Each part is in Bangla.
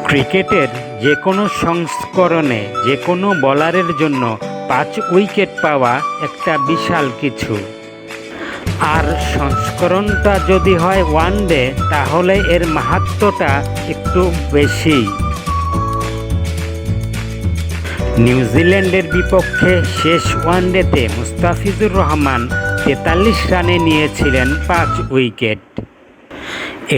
ক্রিকেটের যে কোনো সংস্করণে যে কোনো বোলারের জন্য 5 উইকেট পাওয়া একটা বিশাল কিছু। আর সংস্করণটা যদি হয় ওয়ানডে, তাহলে এর মাহাত্ম্যটা একটু বেশি। নিউজিল্যান্ডের বিপক্ষে শেষ ওয়ানডেতে মুস্তাফিজুর রহমান 43 রানে নিয়েছিলেন 5 উইকেট।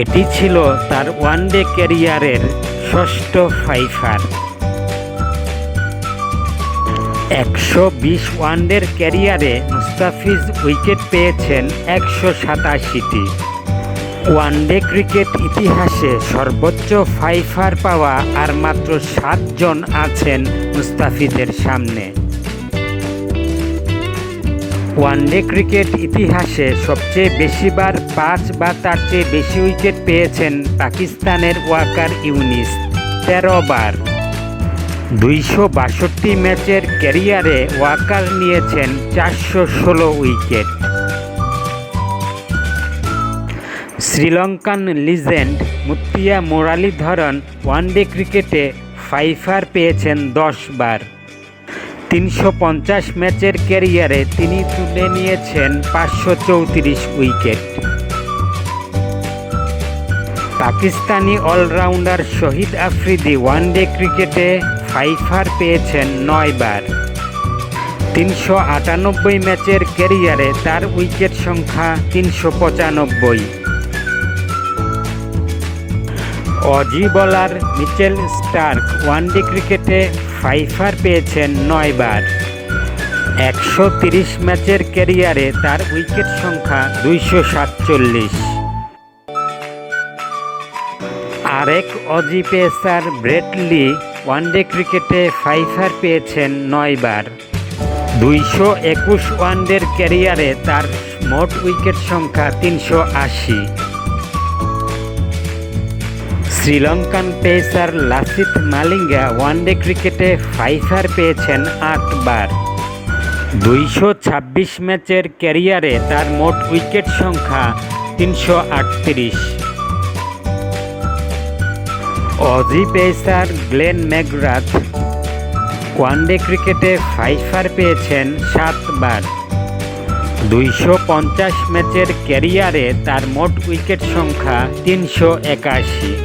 এটি ছিল তার ওয়ানডে ক্যারিয়ারের ষষ্ঠ ফাইফার। 120 ওয়ানডের ক্যারিয়ারে মুস্তাফিজ উইকেট পেয়েছেন 187টি। ওয়ানডে ক্রিকেট ইতিহাসে সর্বোচ্চ ফাইফার পাওয়া আর মাত্র 7 জন আছেন মুস্তাফিজের সামনে। ওয়ানডে ক্রিকেট ইতিহাসে সবচেয়ে বেশিবার 5 বা তার চেয়ে বেশি উইকেট পেয়েছেন পাকিস্তানের ওয়াকার ইউনিস, 13 বার। 262 ম্যাচের ক্যারিয়ারে ওয়াকার নিয়েছেন 416 wicket. Sri Lankan legend Muttiah Muralitharan one day ক্রিকেটে ফাইফার পেয়েছেন 10 বার। 350 ম্যাচের ক্যারিয়ারে তিনি তুলে নিয়েছেন 534 উইকেট। পাকিস্তানি অলরাউন্ডার শহীদ আফ্রিদি ওয়ানডে ক্রিকেটে ফাইফার পেয়েছেন 9 বার। 398 ম্যাচের ক্যারিয়ারে তার উইকেট সংখ্যা 395। Aussie bowler Mitchell Starc one day ক্রিকেটে ফাইফার পেয়েছেন 9 বার। 130 ম্যাচের ক্যারিয়ারে তার উইকেট সংখ্যা 247। আরেক Aussie pacer Brett Lee one day ক্রিকেটে ফাইফার পেয়েছেন 9 বার। 221 ওয়ানডের ক্যারিয়ারে তার মোট উইকেট সংখ্যা 380। শ্রীলঙ্কান পেসার লাসিথ মালিঙ্গা ওয়ানডে ক্রিকেটে ফাইফার পেয়েছেন 8 বার। 226 ম্যাচের ক্যারিয়ারে তার মোট উইকেট সংখ্যা 338। Aussie pacer Glenn McGrath one day ক্রিকেটে ফাইফার পেয়েছেন 7 বার। 250 ম্যাচের ক্যারিয়ারে তার মোট উইকেট সংখ্যা 381।